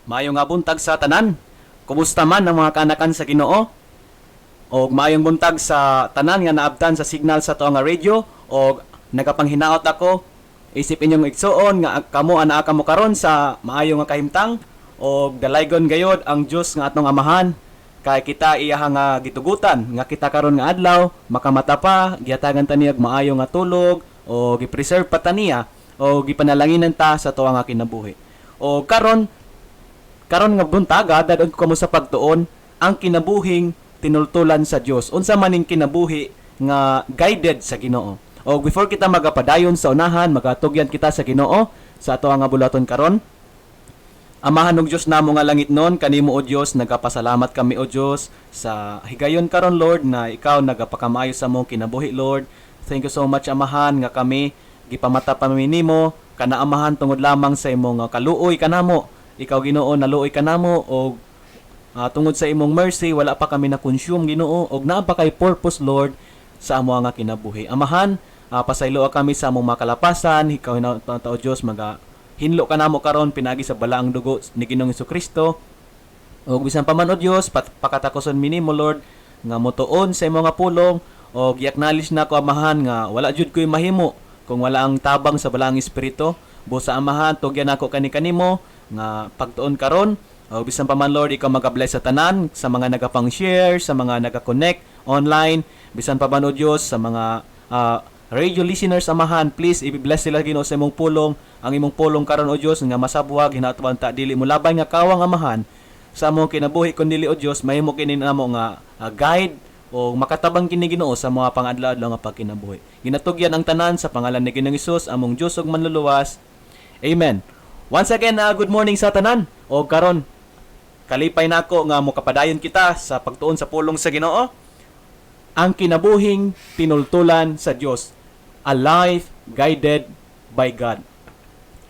Maayong nga buntag sa tanan. Kumusta man ang mga kanakan sa Ginoo? O maayong buntag sa tanan nga naabtan sa signal sa tuwa nga radio o nagapanghinaot ako isip inyong igsuon nga kamo anaa kamo karon sa maayo nga kahimtang o dalaygon gayod ang Dios nga atong amahan kay kita iyaha nga gitugutan nga kita karon nga adlaw makamata pa gihatagan ta niya maayo nga tulog o gipreserve pa ta niya o gipanalanginan ta sa tuwa nga kinabuhi. O karon nga buntaga dadon ko kamo sa pagtuon ang kinabuhing tinultulan sa Dios. Unsa maning kinabuhi nga guided sa Ginoo. O before kita magapadayon sa unahan, magatugyan kita sa Ginoo sa ato nga bulaton karon. Amahan ng Dios namo nga langit non, kanimo o Dios, nagapasalamat kami o Dios sa higayon karon Lord na ikaw nagapakamayo sa mong kinabuhi Lord. Thank you so much amahan nga kami gipamata pa nimo kana amahan tungod lamang sa imong kaluoy kanamo. Ikaw Ginoo naluoy kanamo og tungod sa imong mercy wala pa kami na consume Ginoo og naa pa kay purpose Lord sa amo nga kinabuhi. Amahan, pasaylo kami sa among makalapasan, ikaw na tao Dios hinlo kanamo karon pinagi sa balaang dugo ni Ginoong Hesukristo. Og bisan pa man o Dios pakatakoson minimo Lord nga motuon sa imong nga pulong og i-acknowledge na ko amahan nga wala jud ko'y mahimo kung wala ang tabang sa balaang espiritu. Busa amahan tugyan nako kanimo nga pagtuon karon o bisan pa man Lord ikaw magabless sa tanan sa mga nagapang-share sa mga naga-connect online bisan pa man o Dios sa mga radio listeners amahan please i-bless sila Ginoo sa imong pulong ang imong pulong karon o Dios nga masabuwag hinatuan ta dili mo labay nga kawang amahan sa among kinabuhi kun dili o Dios mahimo kini namo nga guide o makatabang kini Ginoo sa mga pangadlaw-adlaw nga pagkinabuhi. Ginatugyan ang tanan sa pangalan ni Ginoong Hesus among Dios ug manluluwas. Amen. Once again, good morning sa tanan. O karon, kalipay nako nga mo kapadayon kita sa pagtuon sa pulong sa Ginoo. Ang kinabuhing tinultulan sa Dios. A life guided by God.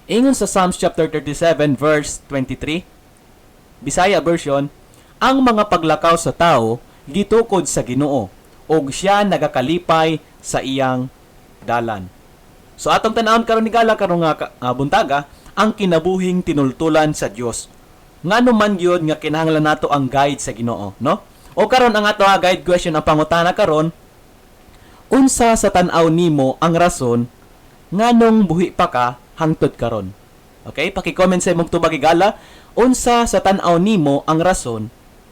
Ingon sa Psalms chapter 37 verse 23, Bisaya version, ang mga paglakaw sa tao gitukod sa Ginoo, ug siya nagakalipay sa iyang dalan. So atong tan-awon karon ni gala karon nga buntaga ang kinabuhing tinultulan sa Dios. Ngano man gyud nga kinahanglan nato ang guide sa Ginoo, no? O karon ang ato nga guide question ang pangutana karon, unsa sa tan-aw nimo ang rason nganong buhi pa ka hangtod karon? Okay, paki-comment sa imong tubag igala, unsa sa tan-aw nimo ang rason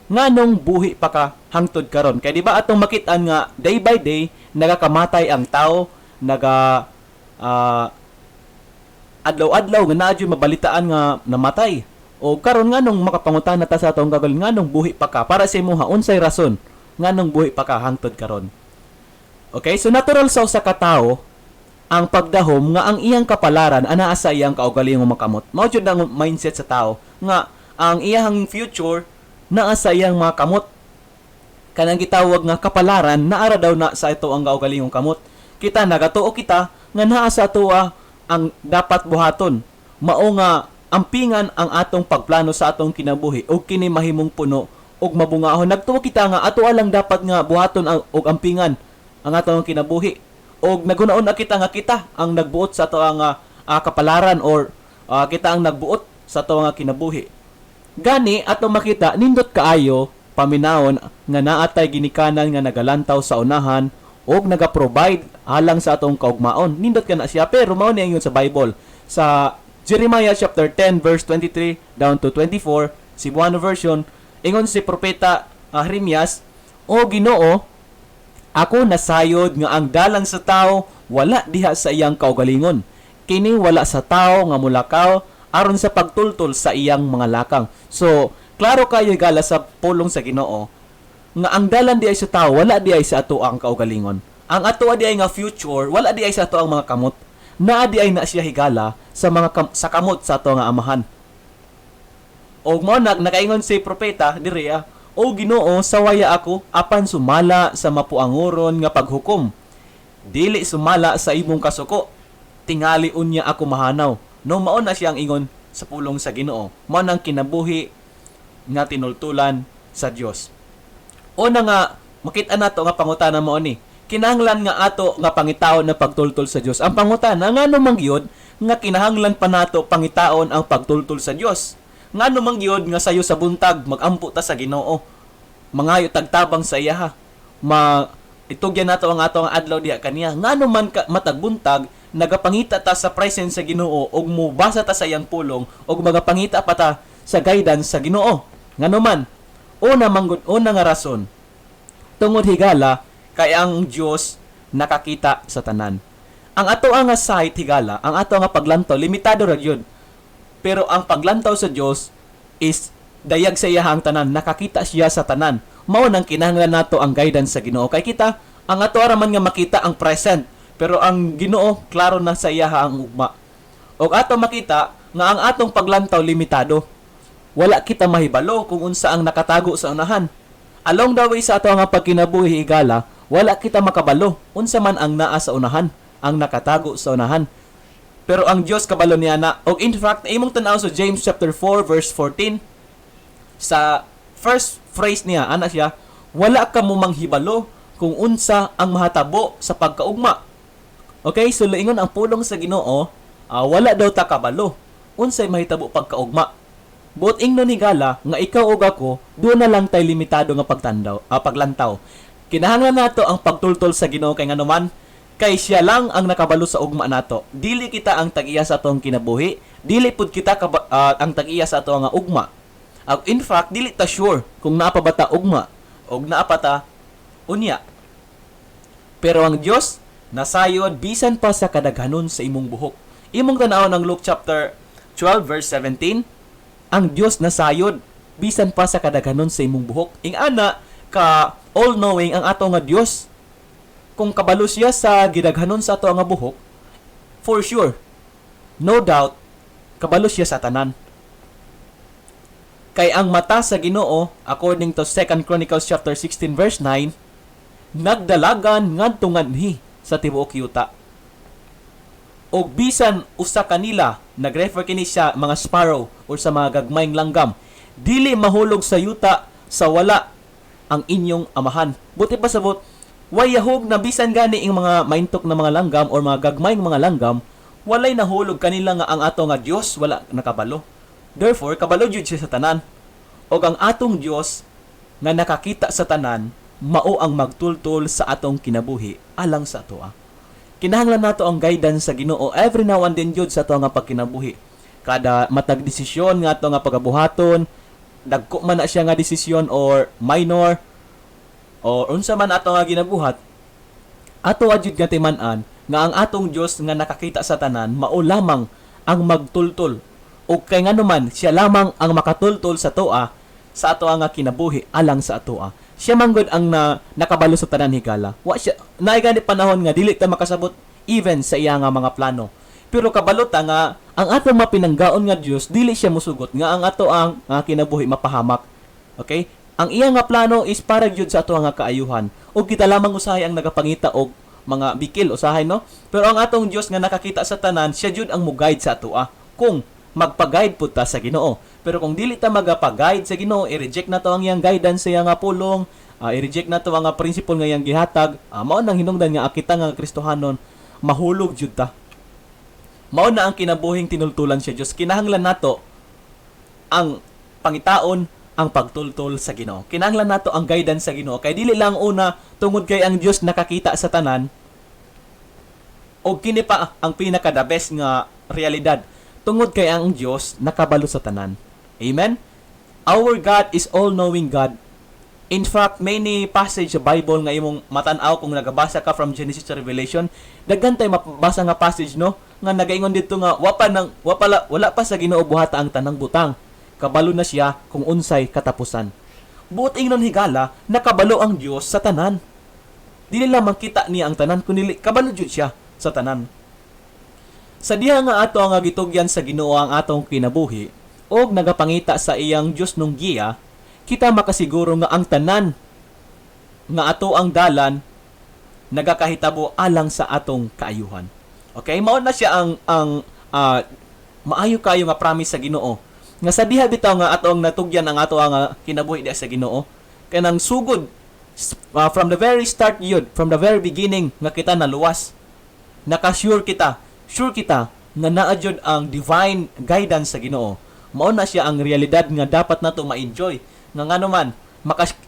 nganong buhi pa ka hangtod karon? Kay di ba atong makit-an nga day by day nagakamatay ang tao, adlaw-adlaw nga naa jud mabalitaan nga namatay. O karon nganong makapangutana ta sa atong gagawin nganong buhi pa ka para sa imong unsay rason nganong buhi pa ka hangtod karon? Okay, so natural sa usa ka tawo ang pagdahom nga ang iyang kapalaran anaa sa iyang kaugalingong makamot. Mao jud ang mindset sa tawo nga ang iyang future naa sa iyang mga kamot. Kanang gitawag nga kapalaran naara daw na sa ito ang kaugalingong kamot. Kita nagatuo kita nga naa sa atoa ang dapat buhaton. Mao nga ampingan ang atong pagplano sa atong kinabuhi ug kini mahimong puno ug mabungahon. Nagtuo kita nga ato lang dapat nga buhaton og ampingan ang atong kinabuhi. Og nagunaon na kita nga kita ang nagbuot sa ato nga kapalaran or kita ang nagbuot sa ato nga kinabuhi. Gani atong makita nindot kaayo paminawon nga naatay ginikanan nga nagalantaw sa unahan og naga-provide alang sa atong kaugmaon. Nindot ka na siya pero mao ni ingon sa Bible sa Jeremiah chapter 10 verse 23 down to 24, Cebuano version, ingon si propeta Jeremias, O Ginoo, ako nasayod nga ang dalan sa tao wala diha sa iyang kaugalingon. Kini wala sa tao nga mulakaw aron sa pagtultol sa iyang mga lakang. So, klaro kayo gala sa pulong sa Ginoo nga ang dalan di ay sa tao wala di ay sa ato ang kaugalingon. Ang ato di ay nga future wala di ay sa ato ang mga kamot. Naa di ay na siya higala sa mga sa kamot sa ato nga amahan. Og mo nakaingon si propeta diri O Ginoo, sawaya ako apan sumala sa mapuangoron nga paghukom. Dili sumala sa imong kasuko. Tingali unya ako mahanaw. No mao na siyang ingon sa pulong sa Ginoo. Mao nang kinabuhi nga tinultulan sa Dios. O na nga makita nato nga pangutana mo ni. Kinahanglan nga ato nga pangitaon na pagtultol sa Dios. Ang pangutana ngano man gyud nga kinahanglan pa nato pangitaon ang pagtultol sa Dios. Ngano man gyud nga sayo sa buntag magampo ta sa Ginoo. Mangayo tagtabang sa iya ha. Itugyan nato ang ato ang adlaw diha kaniya. Ngano man ka matagbuntag nagapangita ta sa presence sa Ginoo ug mubasa ta sa iyang pulong ug magapangita pa ta sa guidance sa Ginoo. Ngano man, una nga rason tungod higala kay ang Dios nakakita sa tanan. Ang ato nga sight higala, ang ato nga paglantaw limitado ra gyud. Pero ang paglantaw sa Dios is dayag sa iyahang tanan, nakakita siya sa tanan. Mao nang kinahanglan nato ang guidance sa Ginoo. Kay kita, ang ato ra man nga makita ang present, pero ang Ginoo klaro na sa iyaha ang ugma. Og ato makita nga ang atong paglantaw limitado. Wala kita mahibalo kung unsa ang nakatago sa unahan. Along the way sa ato nga pagkinabuhi higala, wala kita makabalo unsa man ang naa sa unahan, ang nakatago sa unahan. Pero ang Dios kabalo niya na. Og in fact, imong tan-aw sa James chapter 4 verse 14, sa first phrase niya, ana siya, wala ka mo manghibalo kung unsa ang mahatabo sa pagkaugma. Okay, so luingon ang pulong sa Ginoo, wala daw ta kabalo unsay mahitabo pagkaugma. Buot ingnon higala nga ikaw ug ako, doon na lang tay limitado nga paglantaw. Kinahanglan nato ang pagtultol sa Ginoo kay nganuman kay siya lang ang nakabalo sa ugma nato. Dili kita ang tag-iya sa atong kinabuhi, dili pud kita ang tag-iya sa ato nga ugma. In fact, dili ta sure kung naa pa ba ta ugma og naa pa ta unya. Pero ang Dios nasayod bisan pa sa kadaghanon sa imong buhok. Imong tan-aw ng Luke chapter 12 verse 17, ang Dios nasayod bisan pa sa kadaghanon sa imong buhok. Ing ana ka all-knowing ang ato nga Dios. Kung kabalo siya sa gidaghanon sa ato nga buhok, for sure, no doubt, kabalo siya sa tanan. Kay ang mata sa Ginoo, according to 2 Chronicles chapter 16 verse 9, nagdalagan ngadto nganhi sa tibuok yuta. Og bisan usa kanila, nagrefer kini siya mga sparrow or sa mga gagmayng langgam, dili mahulog sa yuta sa wala ang inyong amahan. Buti pa sabot, wayahog na bisan gani ing mga maintok na mga langgam or mga gagmayng mga langgam, walay nahulog kanila nga ang ato nga Dios wala nakabalo. Therefore, kabalo jud siya sa tanan. O ang atong Dios nga nakakita sa tanan, mao ang magtultol sa atong kinabuhi alang sa atoa. Kinahanglan nato ang guidance sa Ginoo every now and then jud sa ato nga pagkinabuhi. Kada matag desisyon nga ato nga pagabuhaton, dagko man na siya nga desisyon or minor or unsa man ato nga ginabuhat, ato adjud nga timan-an nga ang atong Dios nga nakakita sa tanan mao lamang ang magtultol. O kay nganuman siya lamang ang makatultol sa toa sa ato nga kinabuhi alang sa atoa. Siya manggod ang nakabalo sa tanan higala. Wa siya naay gani panahon nga dili ta makasabot even sa iya nga mga plano. Pero kabalo ta nga ang atong mapinanggaon nga Dios dili siya mosugot nga ang ato ang kinabuhi mapahamak. Okay? Ang iya nga plano is para jud sa ato nga kaayuhan. O kita lamang usahay ang nagapangita og mga bikil usahay no. Pero ang atong Dios nga nakakita sa tanan, siya jud ang mo-guide sa atoa. Kung magpa-guide pud ta sa Ginoo. Pero kung dili ta magapa-guide sa Ginoo, i-reject na to ang iyang guidance sa iyang pulong, i-reject na to ang principle nga iyang gihatag, mao nang hinungdan nga kita nga Kristohanon mahulog jud ta. Mao na ang kinabuhing tinultulan siya Dios. Kinahanglan nato ang pangitaon ang pagtultol sa Ginoo. Kinahanglan nato ang guidance sa Ginoo. Kay dili lang una tungod kay ang Dios nakakita sa tanan, o kini pa ang pinaka the best nga realidad. Tungod kay ang Dios nakabalo sa tanan. Amen? Our God is all-knowing God. In fact, many passage sa Bible nga imong matan-aw kung nagabasa ka from Genesis to Revelation, daghan tay mabasa nga passage no nga nagaingon dito nga wala pa sa Ginoo buhata ang tanang butang. Kabalo na siya kung unsay katapusan. Buot ingnon higala nakabalo ang Dios sa tanan. Dili lang makita niya ang tanan kundi kabalo jud siya sa tanan. Sa diha nga ato nga gitugyan sa Ginoo ang atong kinabuhi og nagapangita sa iyang Dios nung giya, kita makasiguro nga ang tanan nga ato ang dalan nagakahitabo alang sa atong kaayuhan. Okay, mao na siya ang maayo kayo nga promise sa Ginoo. Nga sa diha bitaw nga ato ang natugyan ang ato nga kinabuhi diha sa Ginoo, kay nang sugod from the very start yun, from the very beginning nga kita naluwas. Sure kita nga naa jud ang divine guidance sa Ginoo. Mao na siya ang realidad nga dapat nato ma-enjoy. Nga ngano man,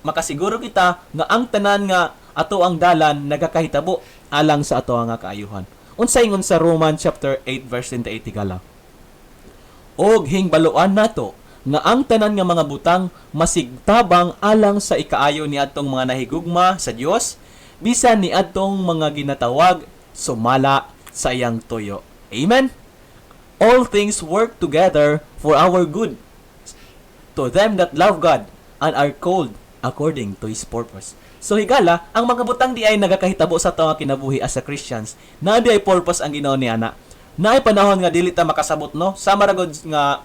makasiguro kita nga ang tanan nga ato ang dalan nagakahitabo alang sa ato nga kaayuhan. Unsay ingon sa Romans chapter 8 verse 28 gala. Og hingbaluan nato nga ang tanan nga mga butang masigtabang alang sa ikaayo ni atong mga nahigugma sa Dios bisan ni atong mga ginatawag sumala sa iyang tuyo. Amen. All things work together for our good to them that love God and are called according to His purpose. So higala, ang mga butang di ay nagakahitabo sa taong kinabuhi as a Christians. Na di ay purpose ang Ginoo ni ana. Na ay panahon nga dili ta makasabot no. Sama ra gud nga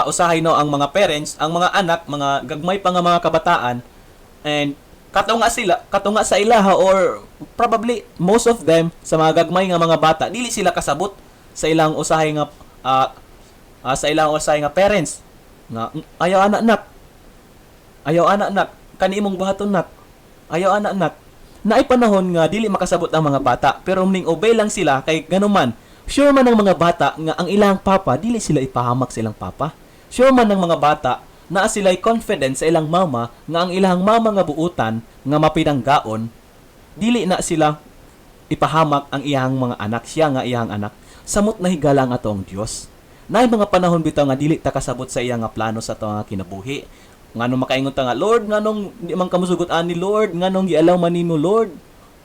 usahay no ang mga parents, ang mga anak, mga gagmay pa nga mga kabataan and katunga sa ilaha or probably most of them sa mga gagmay nga mga bata dili sila kasabot sa ilang usahay nga sa ilang usahay nga parents nga ayaw anak kani imong buhaton nak ayaw anak naay panahon nga dili makasabot ang mga bata pero ning obey lang sila kay ganuman sure man ang mga bata nga ang ilang papa dili sila ipahamak sa ilang papa sure man ang mga bata naa sila'y confident sa ilang mama nga ang ilang mama nga buutan nga mapinanggaon dili na sila ipahamak ang iyang mga anak siya nga iyang anak samot na higala ang atong Dios naay mga panahon bitaw nga dili ta kasabot sa iyang nga plano sa atong kinabuhi nganong makaingon ta nga Lord nganong di man kamusugot ani Lord nganong gialaw man nimo Lord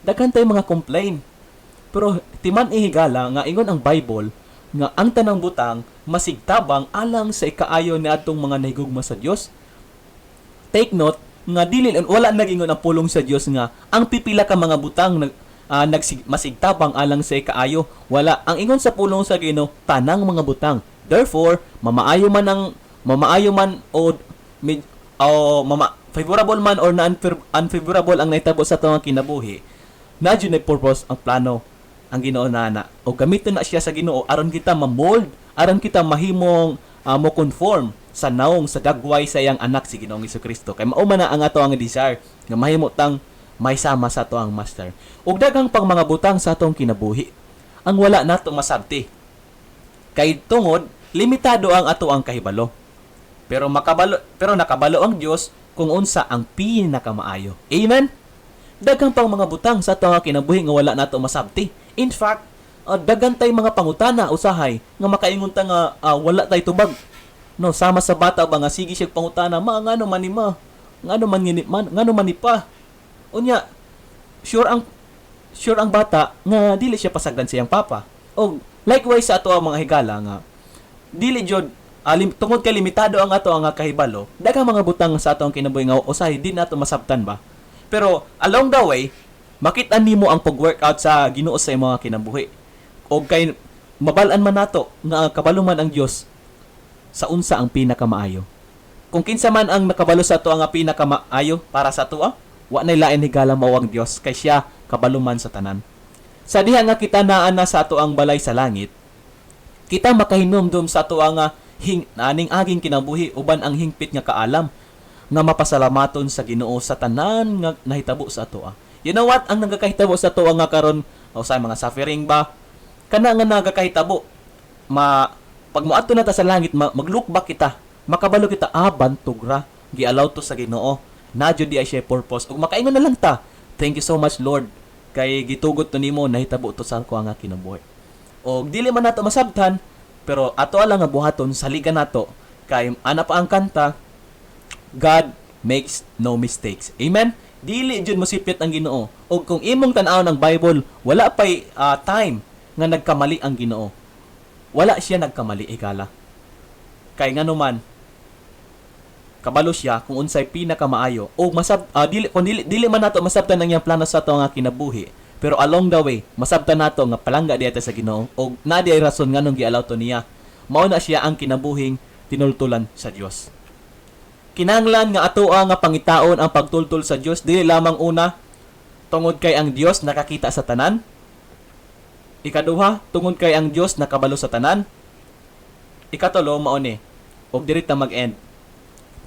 daghan tay mga complain pero timan ihigala nga ingon ang Bible nga ang tanang butang masigtabang alang sa ikaayo ni adtong mga nahigugma sa Dios. Take note nga dili wala nagingon ang pulong sa Dios nga ang pipila ka mga butang masigtabang alang sa ikaayo. Wala ang ingon sa pulong sa Ginoo tanang mga butang. Therefore, mamaayo man o favorable man or unfavorable ang nahitabo sa atong kinabuhi. Nadyo na purpose ang plano ang Ginoo nana o gamiton na siya sa Ginoo aron kita ma-mold aron kita mahimong mo conform sa naong sa dagway sa iyang anak si Ginoong Hesukristo kay mao man na ang ato ang desire nga mahimo tang may sama sa ato ang master ug daghang pang mga butang sa atong kinabuhi ang wala nato masabti kay tungod limitado ang ato ang kahibalo pero nakabalo ang Dios kung unsa ang pinakamaayo. Amen. Daghang pang mga butang sa ato nga kinabuhi nga wala nato masabti. In fact, daghan tay mga pangutana usahay nga makaingon ta nga wala tay tubag. No, sama sa bata ba nga sige siya pangutana, ngano man ni ma, ngano man ni pa. Unya, sure ang bata nga dili siya pasagdan sa iyang papa. O likewise sa ato ang mga higala nga dili jud tungod kay limitado ang ato ang kahibalo. Daghang mga butang sa ato ang kinabuhi nga usahay di nato masabtan ba. Pero along the way, makita nimo ang pag-workout sa Ginoo sa imong kinabuhi. O kay mabalaan man nato nga kabaluman ang Dios sa unsa ang pinakamaayo. Kung kinsa man ang nakabalo sa ato ang pinakamaayo para sa ato, wa nay lain higala mao ang Dios kay siya kabaluman sa tanan. Sa diha nga kita naa na sa ato ang balay sa langit, kita makahinumdum sa ato ang aning aging kinabuhi uban ang hingpit nga kaalam nga mapasalamaton sa Ginoo sa tanan nga nahitabo sa ato. You know what? Ang nagakahitabo sa ato nga karon sa mga suffering ba kana nga nagakahitabo pag moadto na ta sa langit mag-look back kita makabalo kita bantog ra gialaw to sa Ginoo nadyo di ay siya purpose ug makaingon na lang ta thank you so much Lord kay gitugot to nimo nahitabo to sa ako nga kinabuhi og dili man nato masabtan pero ato lang nga buhaton saligan nato kay ana pa ang kanta God makes no mistakes. Amen? Dili jud mosipit ang Ginoo. O kung imong tan-awon ang Bible, wala pay time nga nagkamali ang Ginoo. Wala siya nagkamali ikala. Kay ngano man kabalo siya kung unsay pinakamaayo o dili man nato masabtan ang iyang plano sa ato nga kinabuhi. Pero along the way, masabtan nato nga palangga dieta sa Ginoo o na di ay rason nganong gialaw to niya. Mao na siya ang kinabuhing tinultulan sa Dios. Kinahanglan nga atoa nga pangitaon ang pagtultol sa Dios dili lamang una tungod kay ang Dios nakakita sa tanan. Ikaduha, tungod kay ang Dios nakabalo sa tanan. Ikatulo mao ni og diri ta mag-end.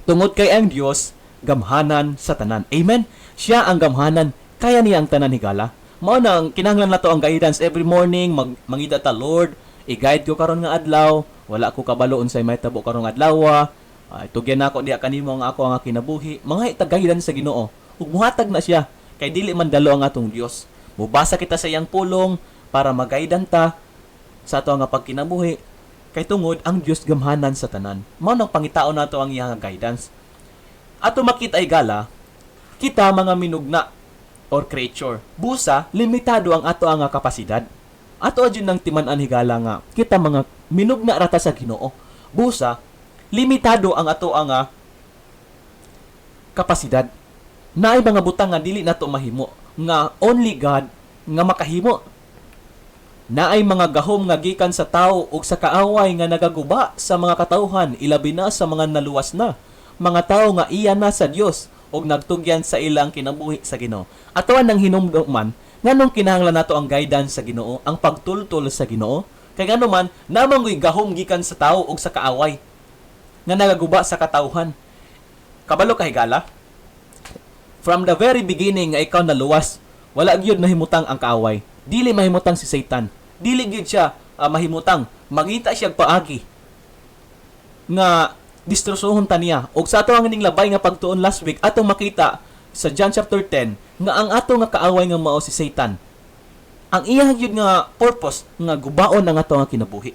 Tungod kay ang Dios gamhanan sa tanan. Amen. Siya ang gamhanan, kaya niya ang tanan higala. Mao na ang kinahanglan nato ang guidance every morning mangita ta Lord, i-guide ko karon nga adlaw wala ko kabalo unsay mahitabo karong adlaw. Tugyan ako diha kanimo ang ako ang kinabuhi. Mga itagahidan sa Ginoo. Ug muhatag na siya kay dili man dalo ang atong Dios. Mubasa kita sa iyang pulong para magaidan ta sa ato nga pagkinabuhi. Kay tungod ang Dios gamhanan sa tanan. Mao nang pangitaon nato ang iyang guidance. Ato makita igala, kita mga minugna or creature. Busa limitado ang ato nga kapasidad. Ato adyon nang timan-an higala nga kita mga minugna rata sa Ginoo. Busa limitado ang ato nga kapasidad. Naay mga butang nga dili nato mahimo nga only God nga makahimo. Naay mga gahom nga gikan sa tawo ug sa kaaway nga nagaguba sa mga katawhan ilabi na sa mga naluwas na mga tawo nga iya na sa Dios ug nagtugyan sa ilang kinabuhi sa Ginoo. Atoan nang hinumduman nganong kinahanglan nato ang guidance sa Ginoo, ang pagtultol sa Ginoo. Kay ngano man namangoy gahom gikan sa tawo ug sa kaaway nga nagaguba sa katawhan. Kabalo ka higala? From the very beginning nga ikaw naluwas, wala gyud mahimutang ang kaaway. Dili mahimutang si Satan. Dili gyud siya mahimutang mangita siya paagi nga distrosohon ta niya. Og sa ato ang ning labay nga pagtuon last week atong makita sa John chapter 10 nga ang ato nga kaaway nga mao si Satan. Ang iya gyud nga purpose nga gubaon ang ato nga kinabuhi.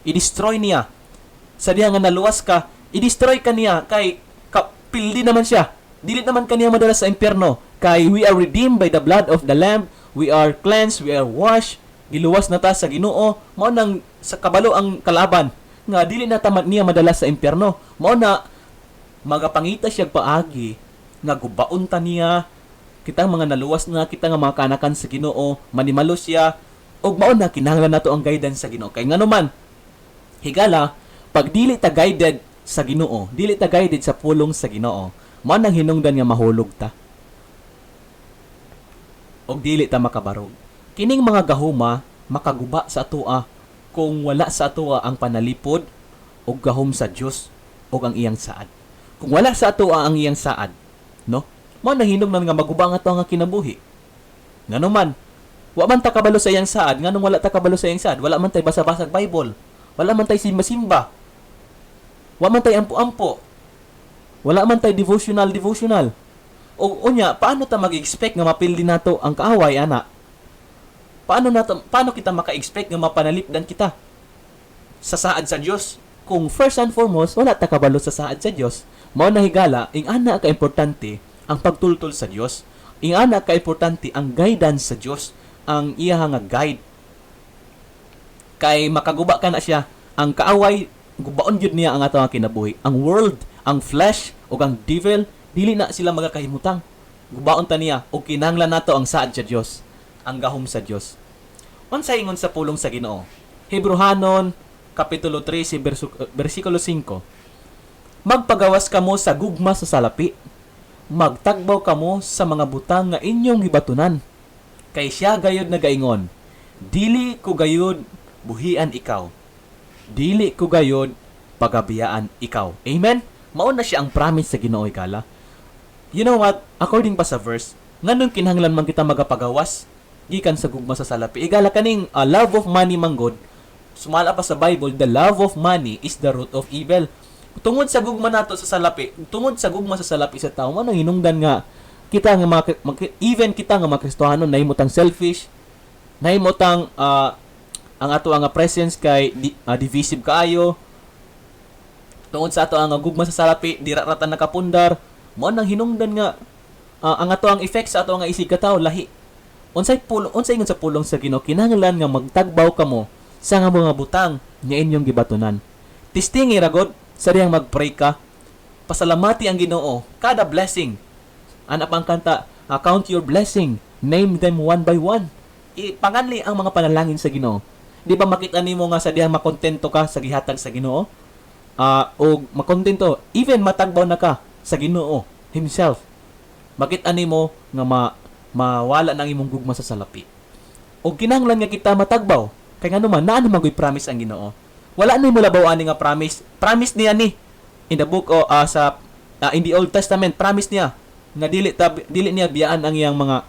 I-destroy niya. Sa diha nga naluwas ka, i-destroy ka niya kay kapildi naman siya. Dili naman kaniya madala sa impyerno kay we are redeemed by the blood of the Lamb, we are cleansed, we are washed, giluwas na ta sa Ginoo. Mao nang sa kabalo ang kalaban nga dili na tamat niya madala sa impyerno. Mao na magapangita siya paagi nga gubaon ta niya kitang mga naluwas na kita nga mga kanakan sa Ginoo, manimalo siya ug mao na kinahanglan nato ang guidance sa Ginoo. Kay ngano man higala pag dili ta guided sa Ginoo, dili ta guided sa pulong sa Ginoo, mao nang hinungdan nga mahulog ta. Og dili ta makabarog. Kining mga gahuma makaguba sa atoa kung wala sa atoa ang panalipod og gahom sa Dios og ang iyang saad. Kung wala sa atoa ang iyang saad, no? Mao nang hinungdan nga maguba nga ato nga kinabuhi. Ngano man, wa man ta kabalo sa iyang saad, nganong wala ta kabalo sa iyang saad? Wala man tay basa-basag Bible. Wala man tay simba-simba. Wa man tay ampo-ampo. Wala man tay devotional. O unya, paano ta mag-expect nga mapildi nato ang kaaway, ana? Paano kita maka-expect nga mapanalipdan kita sa saad sa Dios? Kung first and foremost, wala ta kabalo sa saad sa Dios. Mao na higala, ing ana ka importante ang pagtultol sa Dios. Ing ana ka importante ang guidance sa Dios, ang iya nga guide. Kay makaguba ka na siya, ang kaaway gubaon gyud niya ang ato nga kinabuhi. Ang world, ang flesh ug ang devil dili na sila magakahimutang. Gubaon ta niya ug kinahanglan nato ang saad sa Dios, ang gahom sa Dios. Unsa ingon sa pulong sa Ginoo? Hebrehanon kapitulo 3 bersikulo 5. Magpagawas kamo sa gugma sa salapi. Magtagbaw kamo sa mga butang nga inyong gibatunan. Kay siya gayud nagaingon, dili ko gayud buhian ikaw. Dili ko gayud pagabiyaan ikaw. Amen? Mao na siya ang promise sa Ginoo ikala. You know what? According pa sa verse, nganong kinahanglan man kita magapagawas gikan sa gugma sa salapi. Igala kaning love of money manggod. Sumala pa sa Bible, the love of money is the root of evil. Tungod sa gugma nato sa salapi, tungod sa gugma sa salapi sa tao, man hinungdan nga kita nga even kita nga mga Kristohanon nahimutang selfish, nahimutang ang ato nga presence kay divisive kaayo. Tungod sa ato ang gugma sa salapi, dira ratan nakapundar, mo nang hinungdan nga ang ato ang effect sa ato nga isig katawo lahi. Unsay ingon sa pulong sa Ginoo, kinahanglan nga magtagbaw kamo sa nga mga butang nga inyong gibatunan. Tistingi ragod sa diyang mag-pray ka. Pasalamati ang Ginoo kada blessing. Ana pang kanta, count your blessing, name them one by one. Ipanganli ang mga panalangin sa Ginoo. Di ba makita nimo nga sa diyang makontento ka sa gihatag sa Ginoo? O makontento, even matagbaw na ka sa Ginoo himself. Makita nimo nga mawala nang imong gugma sa salapi. O kinahanglan nga kita matagbaw. Kay ngano man naa naman goy promise ang Ginoo. Wala ni mo labaw ani nga promise. Promise niya ni in the book o in the Old Testament, promise niya nga dili niya biyaan ang iyang mga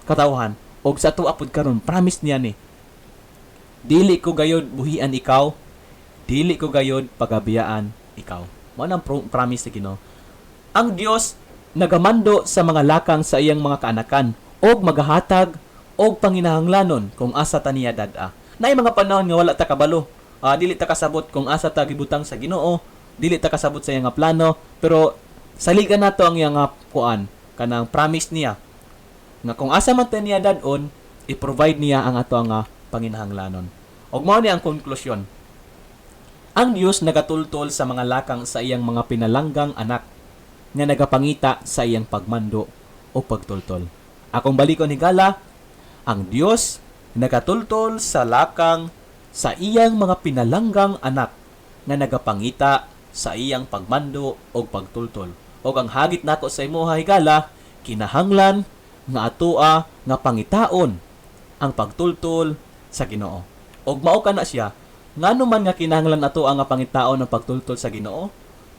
katawhan. Og sa tuwa pud karon, promise niya ni dili ko gayud buhian ikaw, dili ko gayod pagabiyaan ikaw. Mao nang promise ni Ginoo. Ang Dios nagamando sa mga lakang sa iyang mga kaanakan og magahatag og panginahanglanon kung asa ta niya dad-a. Naay mga panahon nga wala ta kabalo. Dili ta kasabot kung asa ta gibutang sa Ginoo, dili ta kasabot sa iyang nga plano, pero saligan nato ang iyang nga kuan kanang promise niya nga kung asa man ta niya dad-on, i-provide niya ang ato nga panginahanglanon. Og mao ni ang konklusyon. Ang Dios nagatultol sa mga lakang sa iyang mga pinalanggang anak nga nagapangita sa iyang pagmando o pagtultol. Akong balikon higala, ang Dios nagatultol sa lakang sa iyang mga pinalanggang anak nga nagapangita sa iyang pagmando o pagtultol. Og ang hagit nako sa imuha higala, kinahanglan nga atoa nga pangitaon ang pagtultol sa Ginoo. Og mao kana siya, ngano man nga kinahanglan ato ang pangitaon ng pagtultol sa Ginoo?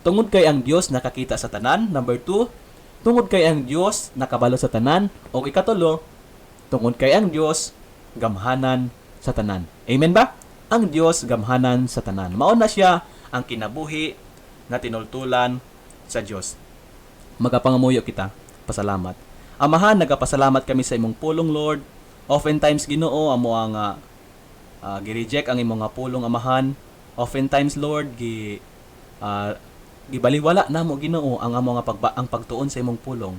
Tungod kay ang Dios nakakita sa tanan. Number 2, tungod kay ang Dios nakabalo sa tanan. O ikatulo, tungod kay ang Dios gamhanan sa tanan. Amen ba? Ang Dios gamhanan sa tanan. Mao na siya ang kinabuhi nga tinultulan sa Dios. Magapangamuyo kita. Pasalamat. Amahan, nagapasalamat kami sa imong pulong, Lord. Oftentimes, Ginoo, amo ang gi-reject ang imong nga pulong, Amahan. Oftentimes, Lord, gibaliwala namo, Ginoo, ang amo nga ang pagtuon sa imong pulong.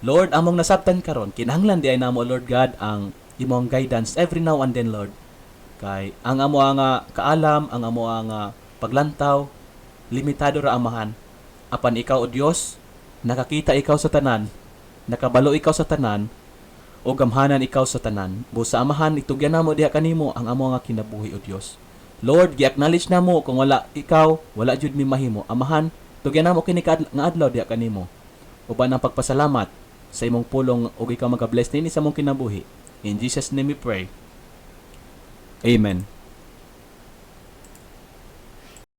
Lord, among nasabtan karon, kinahanglan di ay namo, Lord God, ang imong guidance every now and then, Lord. Kay ang amo nga kaalam, ang amo nga paglantaw, limitado ra, Amahan. Apan ikaw, O Dios, nakakita ikaw sa tanan, nakabalo ikaw sa tanan, o gamhanan ikaw sa tanan. Busa, Amahan, itugyan namo diha kanimo ang amo nga kinabuhi, O Dios. Lord, gi-acknowledge namo kung wala ikaw, wala jud mi mahimo. Amahan, tugyan namo kini nga adlaw diha kanimo. Uban ang pagpasalamat sa imong pulong ug ikaw magabless nini sa imong kinabuhi. In Jesus name we pray. Amen.